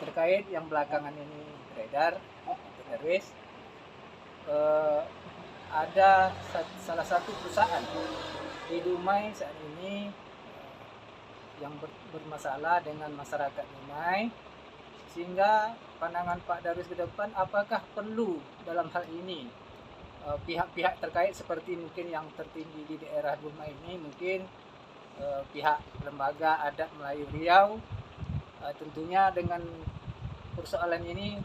terkait yang belakangan ini beredar, Darwis, ada salah satu perusahaan di Dumai saat ini yang bermasalah dengan masyarakat Dumai, sehingga pandangan Pak Darwis ke depan, apakah perlu dalam hal ini pihak-pihak terkait seperti mungkin yang tertinggi di daerah Dumai ini, mungkin pihak lembaga adat Melayu Riau, tentunya dengan persoalan ini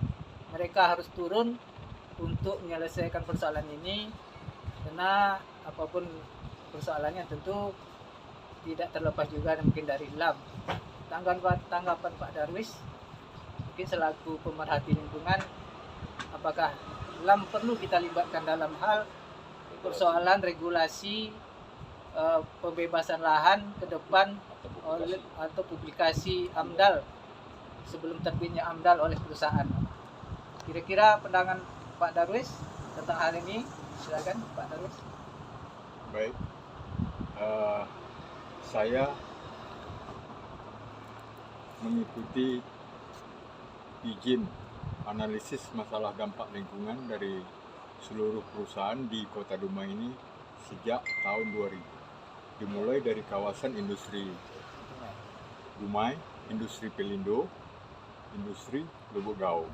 mereka harus turun untuk menyelesaikan persoalan ini, karena apapun persoalannya tentu tidak terlepas juga mungkin dari LAM. Tanggapan Pak Darwis mungkin selaku pemerhati lingkungan, apakah LAM perlu kita libatkan dalam hal persoalan regulasi pembebasan lahan ke depan atau publikasi AMDAL sebelum terbitnya AMDAL oleh perusahaan. Kira-kira pandangan Pak Darwis tentang hal ini, silakan Pak Darwis. Baik, saya mengikuti izin analisis masalah dampak lingkungan dari seluruh perusahaan di Kota Dumai ini sejak tahun 2000. Dimulai dari kawasan industri Dumai, industri Pelindo, industri Lubuk Gaung.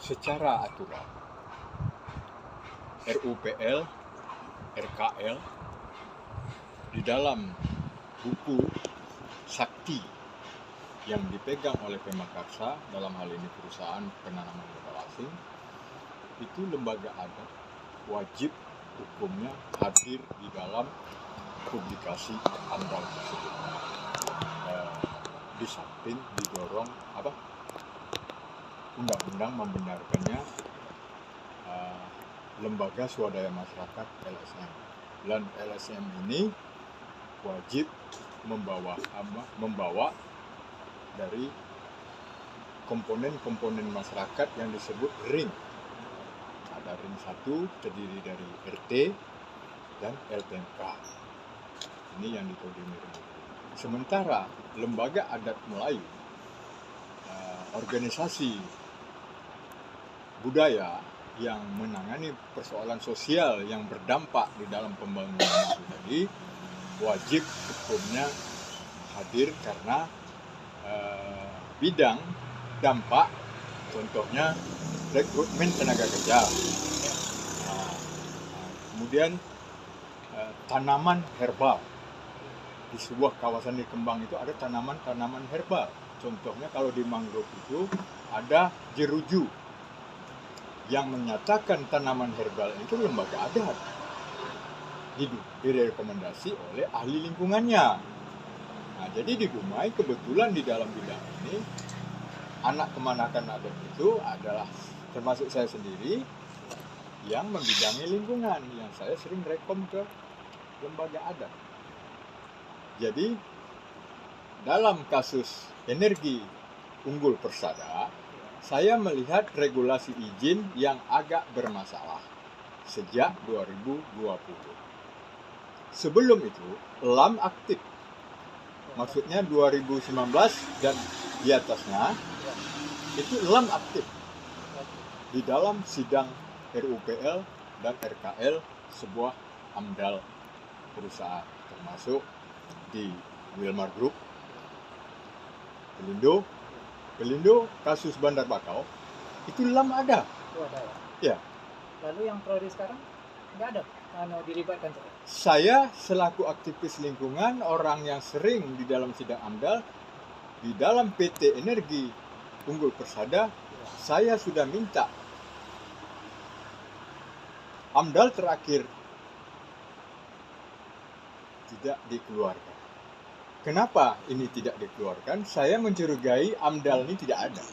Secara aturan RUPL, RKL di dalam buku sakti yang dipegang oleh Pemakarsa, dalam hal ini perusahaan penanaman modal asing, itu lembaga adat wajib hukumnya hadir di dalam publikasi AMDAL tersebut. Di samping didorong undang-undang membenarkannya lembaga swadaya masyarakat LSM, dan LSM ini wajib membawa dari komponen-komponen masyarakat yang disebut ring. Ada ring 1 terdiri dari RT dan LTMK. Ini yang dikoordinir. Sementara lembaga adat Melayu, organisasi budaya yang menangani persoalan sosial yang berdampak di dalam pembangunan itu tadi, wajib hukumnya hadir karena bidang dampak, contohnya rekrutmen tenaga kerja, kemudian tanaman herbal. Di sebuah kawasan di Kembang itu ada tanaman-tanaman herbal. Contohnya kalau di mangrove itu ada jeruju yang menyatakan tanaman herbal itu lembaga adat, direkomendasi oleh ahli lingkungannya. Nah, jadi di Dumai kebetulan di dalam bidang ini anak kemanakan adat itu adalah termasuk saya sendiri yang membidangi lingkungan, yang saya sering rekom ke lembaga adat. Jadi dalam kasus energi unggul persada, saya melihat regulasi izin yang agak bermasalah sejak 2020. Sebelum itu, LAM aktif. Maksudnya 2019 dan di atasnya, itu LAM aktif di dalam sidang RUPL dan RKL sebuah AMDAL perusahaan, termasuk di Wilmar Group, Pelindo, kasus Bandar Bakau, itu LAM ada. Oh, ada ya. Lalu yang priori sekarang nggak ada, dilibatkan. Saya selaku aktivis lingkungan, orang yang sering di dalam sidang AMDAL, di dalam PT Energi Unggul Persada, saya sudah minta AMDAL terakhir tidak dikeluarkan. Kenapa ini tidak dikeluarkan? Saya mencurigai AMDAL ini tidak ada.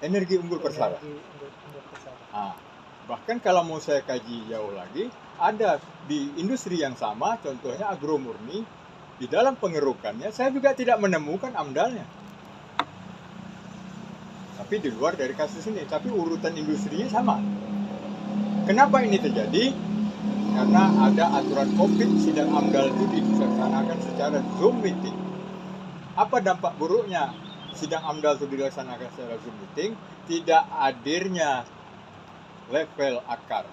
Energi Unggul Persada. Bahkan kalau mau saya kaji jauh lagi, ada di industri yang sama, contohnya agromurni, di dalam pengerukannya saya juga tidak menemukan AMDAL-nya. Tapi di luar dari kasus ini, tapi urutan industrinya sama. Kenapa ini terjadi? karena ada aturan COVID sidang AMDAL itu dilaksanakan secara Zoom meeting. Apa dampak buruknya sidang AMDAL itu dilaksanakan secara Zoom meeting? Tidak hadirnya level akar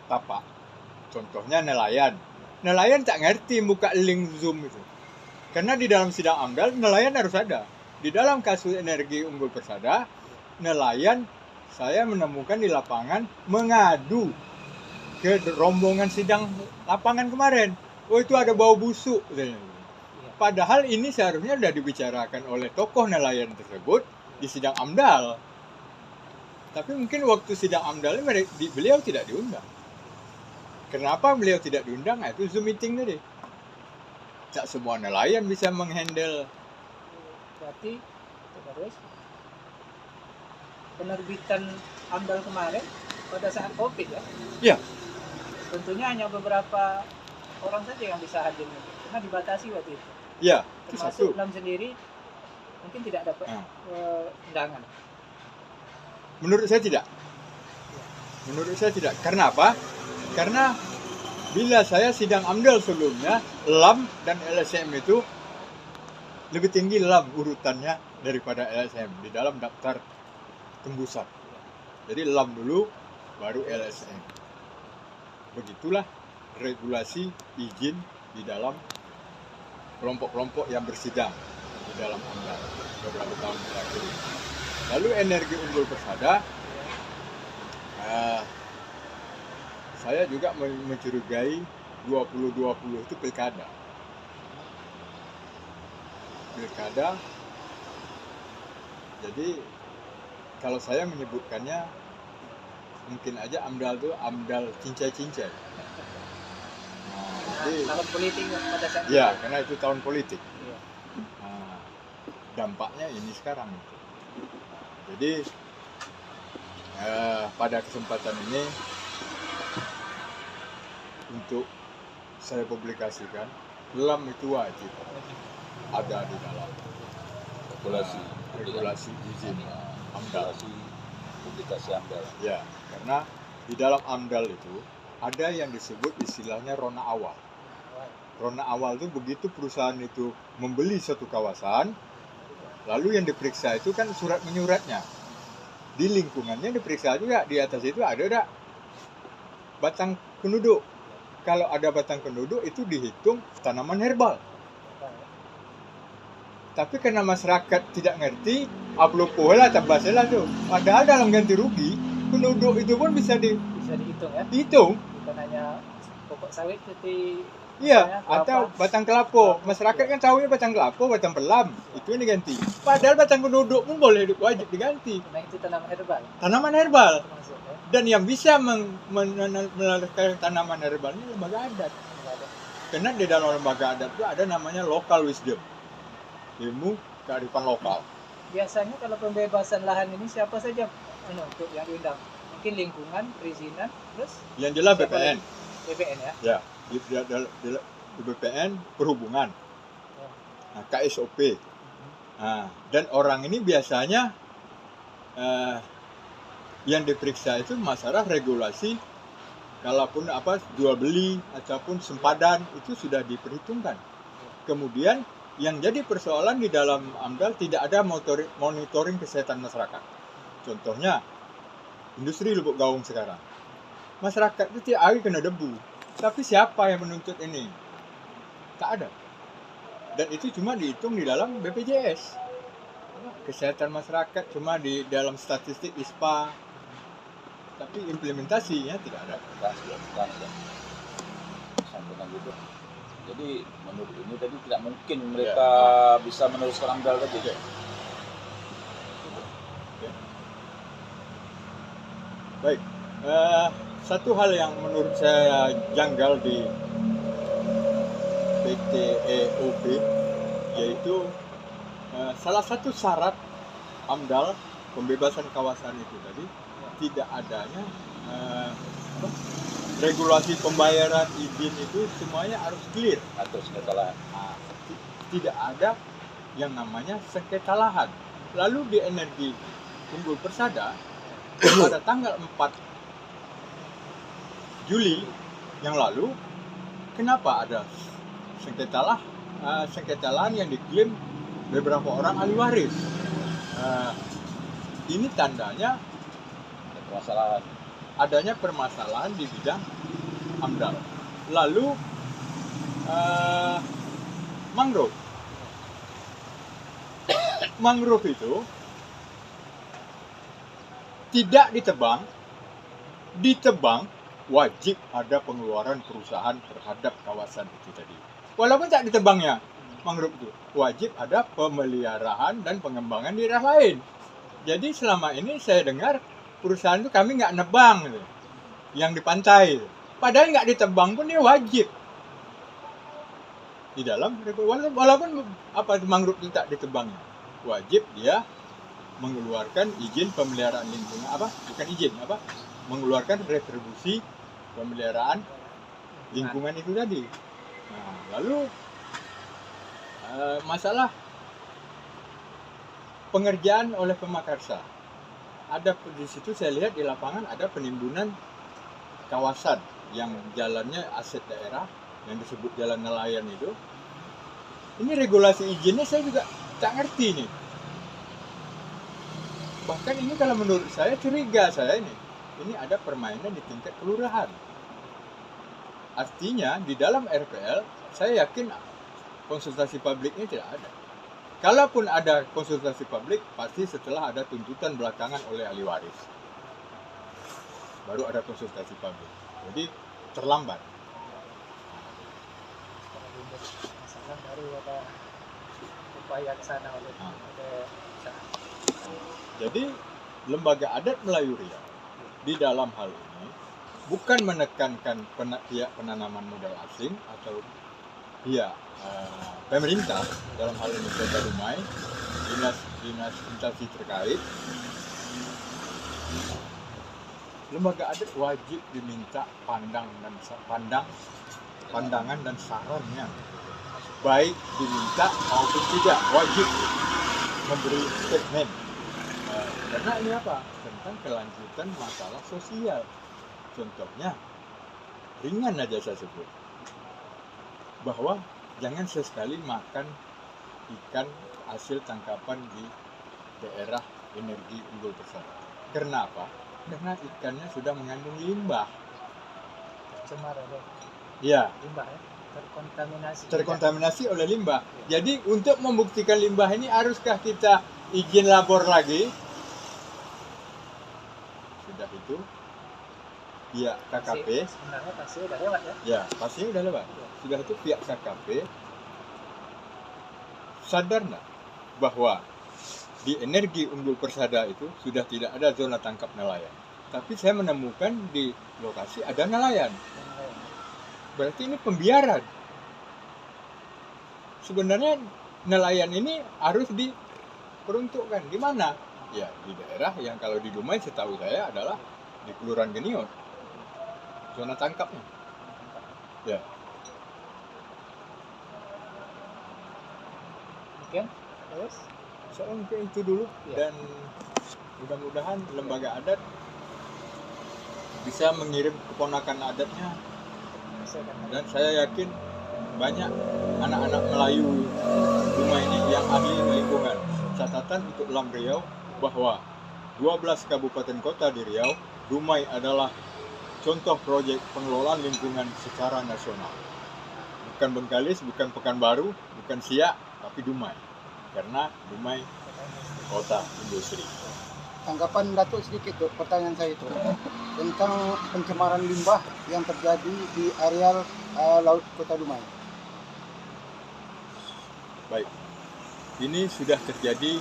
tapak. Contohnya nelayan. Nelayan tak ngerti buka link Zoom itu. Karena di dalam sidang AMDAL nelayan harus ada. Di dalam kasus energi Unggul Persada, nelayan saya menemukan di lapangan mengadu ke rombongan sidang lapangan kemarin. Oh, itu ada bau busuk. Padahal ini seharusnya sudah dibicarakan oleh tokoh nelayan tersebut di sidang AMDAL. Tapi mungkin waktu sidang AMDAL beliau tidak diundang. Kenapa beliau tidak diundang? Nah, itu Zoom meeting tadi. Tak semua nelayan bisa menghandle. Berarti terus penerbitan AMDAL kemarin pada saat COVID ya? Ya. Tentunya hanya beberapa orang saja yang bisa hadir, karena dibatasi waktu itu. Ya, itu Termasuk satu. Lam sendiri mungkin tidak dapat undangan. Menurut saya tidak. Menurut saya tidak. Karena apa? Karena bila saya sidang AMDAL sebelumnya, LAM dan LSM itu lebih tinggi LAM urutannya daripada LSM di dalam daftar tembusan. Jadi LAM dulu, baru LSM. Begitulah regulasi izin di dalam kelompok-kelompok yang bersidang di dalam AMDAL beberapa tahun terakhir. Lalu energi Unggul Persada, saya juga mencurigai 2020 itu pilkada. Jadi kalau saya menyebutkannya mungkin aja AMDAL itu AMDAL cincai-cincai. Jadi tahun politik pada saat ya, karena itu tahun politik. Iya. Nah, dampaknya ini sekarang. Jadi pada kesempatan ini untuk saya publikasikan, LAM itu wajib ada di dalam regulasi izin AMDAL. Publikasi AMDAL. Ya, karena di dalam AMDAL itu ada yang disebut istilahnya rona awal. Rona awal itu begitu perusahaan itu membeli satu kawasan, lalu yang diperiksa itu kan surat menyuratnya. Di lingkungannya diperiksa juga, di atas itu ada batang penduduk. Kalau ada batang penduduk itu dihitung tanaman herbal. Tapi karena masyarakat tidak ngerti, aplopo lah tambah salah tuh. Padahal dalam ganti rugi, penduduk itu pun bisa dihitung ya. dihitung. Bukan hanya pokok sawit seperti Iya, atau batang kelapa. Masyarakat kan tahunya batang kelapa, batang pelam, itu yang diganti. Padahal batang penduduk pun boleh wajib diganti. Karena itu tanaman herbal. Tanaman herbal. Termasuk, ya. Dan yang bisa melestarikan tanaman herbal ini lembaga adat. Karena di dalam lembaga adat itu ada namanya local wisdom, ilmu kearifan lokal. Biasanya kalau pembebasan lahan ini siapa saja untuk yang diundang? Mungkin lingkungan, perizinan, terus Yang jelas siapa BPN. lagi? BPN ya. Ya, di BPN perhubungan, nah, KSOP. Nah, dan orang ini biasanya yang diperiksa itu masalah regulasi, kalaupun jual beli ataupun sempadan itu sudah diperhitungkan. Kemudian yang jadi persoalan di dalam AMDAL tidak ada monitoring kesehatan masyarakat. Contohnya industri Lubuk Gaung sekarang, masyarakat itu tiap hari kena debu. Tapi siapa yang menuntut ini? Tak ada. Dan itu cuma dihitung di dalam BPJS. Kesehatan masyarakat cuma di dalam statistik ISPA. Tapi implementasinya tidak ada. Sampaikan gitu. Jadi menurut ini tadi tidak mungkin mereka bisa meneruskan AMDAL tadi. Ya. Baik. Satu hal yang menurut saya janggal di PTEOP yaitu salah satu syarat AMDAL pembebasan kawasan itu tadi tidak adanya regulasi pembayaran izin itu semuanya harus clear. Atau sengketa lahan. Tidak ada yang namanya sengketa lahan. Lalu di energi Unggul Persada pada tanggal 4 Juli yang lalu, kenapa ada sengketa lahan yang diklaim beberapa orang ahli waris? Ini tandanya Permasalahan. adanya permasalahan di bidang AMDAL. Lalu mangrove. Mangrove itu tidak ditebang wajib ada pengeluaran perusahaan terhadap kawasan itu tadi. Walaupun tak ditebangnya mangrove itu, wajib ada pemeliharaan dan pengembangan di daerah lain. Jadi selama ini saya dengar perusahaan itu kami nggak nebang gitu, yang di pantai. Padahal nggak ditebang pun dia wajib di dalam, walaupun mangrove itu tak ditebangnya, wajib dia mengeluarkan izin pemeliharaan lingkungan, mengeluarkan retribusi pemeliharaan lingkungan itu tadi. Nah, lalu masalah pengerjaan oleh pemakarsa, ada di situ saya lihat di lapangan ada penimbunan kawasan yang jalannya aset daerah yang disebut jalan nelayan itu. Ini regulasi izinnya saya juga tak ngerti nih. Bahkan ini kalau menurut saya curiga saya ini ada permainan di tingkat kelurahan. Artinya di dalam RPL saya yakin konsultasi publiknya tidak ada. Kalaupun ada konsultasi publik, pasti setelah ada tuntutan belakangan oleh ahli waris, baru ada konsultasi publik. Jadi terlambat. Masalah baru ada upaya ke sana oleh Jadi lembaga adat Melayu Riau di dalam hal ini bukan menekankan pihak penanaman modal asing atau pihak pemerintah, dalam hal ini Kota Dumai, dinas instansi terkait. Lembaga adat wajib diminta pandangan dan sarannya, baik diminta maupun tidak, wajib memberi statement. Karena ini apa? Tentang kelanjutan masalah sosial. Contohnya, ringan aja saya sebut, bahwa jangan sesekali makan ikan hasil tangkapan di daerah energi Unggul Persada. Karena apa? Karena ikannya sudah mengandung limbah. Cemar oleh Ya, limbah ya, terkontaminasi oleh limbah. Jadi untuk membuktikan limbah ini haruskah kita izin labor lagi? Sudah itu pihak KKP sebenarnya pasti udah lewat ya. Ya, pastinya udah lewat. Sudah itu pihak KKP sadar nggak bahwa di energi Unggul Persada itu sudah tidak ada zona tangkap nelayan. Tapi saya menemukan di lokasi ada nelayan. Berarti ini pembiaran. Sebenarnya nelayan ini harus diperuntukkan di mana? Ya, di daerah yang kalau di Dumai setahu saya adalah di Kelurahan Genion. Zona tangkapnya. Ya. Mungkin terus Soal mungkin itu dulu, ya. dan mudah-mudahan lembaga adat bisa mengirim keponakan adatnya, dan saya yakin banyak anak-anak Melayu Dumai ini yang ahli lingkungan. Catatan untuk Lam Riau bahwa 12 kabupaten kota di Riau, Dumai adalah contoh proyek pengelolaan lingkungan secara nasional. Bukan Bengkalis, bukan Pekanbaru, bukan Siak, tapi Dumai. Karena Dumai kota industri. Tanggapan Datuk sedikit tuh, pertanyaan saya itu tentang pencemaran limbah yang terjadi di areal laut Kota Dumai. Baik, ini sudah terjadi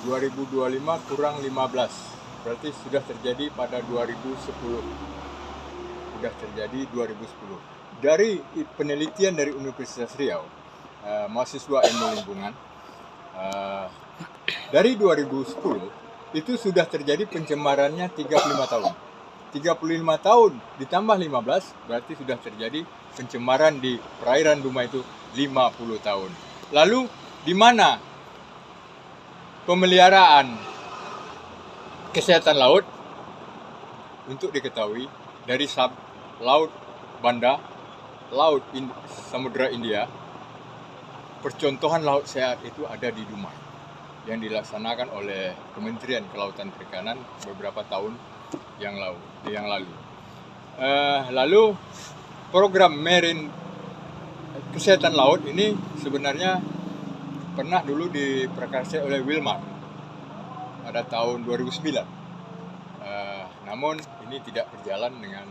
2025 kurang 15, berarti sudah terjadi pada 2010. Sudah terjadi 2010. Dari penelitian dari Universitas Riau, mahasiswa ilmu lingkungan, dari 2010 itu sudah terjadi pencemarannya 35 tahun. 35 tahun ditambah 15 berarti sudah terjadi pencemaran di perairan Dumai itu 50 tahun. Lalu di mana pemeliharaan kesehatan laut? Untuk diketahui dari Laut Banda, Samudra India, percontohan laut sehat itu ada di Dumai yang dilaksanakan oleh Kementerian Kelautan Perikanan beberapa tahun yang lalu. Lalu program Marine Kesehatan Laut ini sebenarnya pernah dulu diprakarsai oleh Wilmar pada tahun 2009. Namun ini tidak berjalan dengan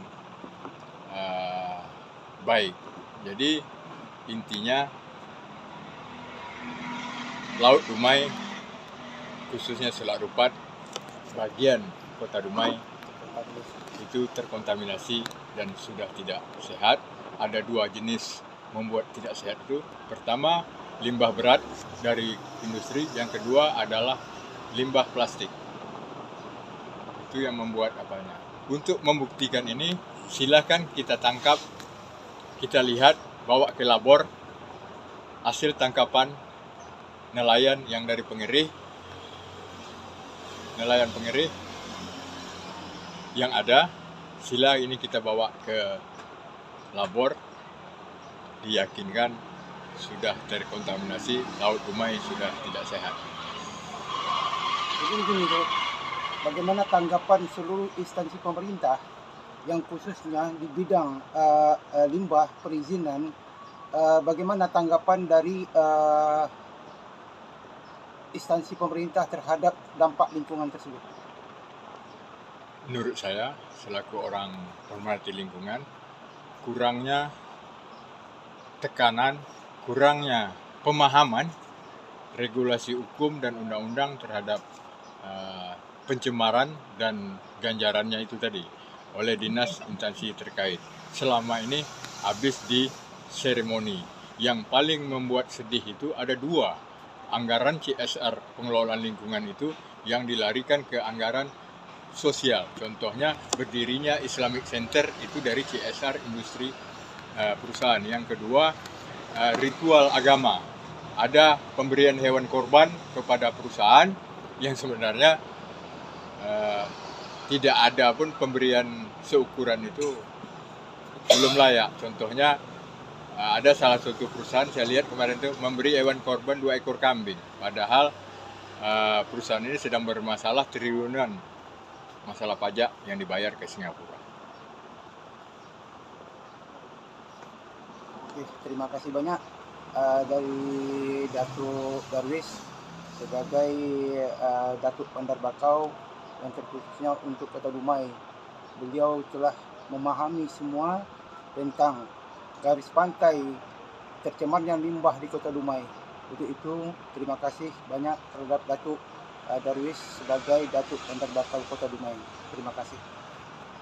baik. Jadi intinya Laut Dumai, khususnya Selat Rupat, bagian Kota Dumai itu terkontaminasi dan sudah tidak sehat. Ada 2 jenis membuat tidak sehat itu. Pertama, limbah berat dari industri. Yang kedua adalah limbah plastik. Itu yang membuat apanya. Untuk membuktikan ini, silakan kita tangkap, kita lihat, bawa ke labor hasil tangkapan nelayan yang dari pengerih, nelayan pengerih yang ada. Sila ini kita bawa ke labor, diyakinkan sudah terkontaminasi, Laut Dumai sudah tidak sehat. Jadi begini Dok, bagaimana tanggapan seluruh instansi pemerintah yang khususnya di bidang limbah perizinan, bagaimana tanggapan dari instansi pemerintah terhadap dampak lingkungan tersebut? Menurut saya, selaku orang pemerhati lingkungan, kurangnya tekanan, kurangnya pemahaman regulasi hukum dan undang-undang terhadap pencemaran dan ganjarannya itu tadi oleh dinas instansi terkait. Selama ini habis di seremoni. Yang paling membuat sedih itu ada 2 anggaran CSR pengelolaan lingkungan itu yang dilarikan ke anggaran sosial. Contohnya berdirinya Islamic Center itu dari CSR industri perusahaan. Yang kedua, ritual agama. Ada pemberian hewan korban kepada perusahaan yang sebenarnya tidak ada pun pemberian seukuran itu belum layak. Contohnya ada salah satu perusahaan saya lihat kemarin itu memberi hewan korban 2 ekor kambing. Padahal perusahaan ini sedang bermasalah triliunan masalah pajak yang dibayar ke Singapura. Oke, terima kasih banyak dari Datuk Darwis sebagai Datuk Bandar Bakau yang terkhususnya untuk Kota Dumai. Beliau telah memahami semua tentang garis pantai tercemarnya limbah di Kota Dumai. Untuk itu, terima kasih banyak terhadap Datuk Darwis sebagai Datuk Bandar Bakau Kota Dumai. Terima kasih.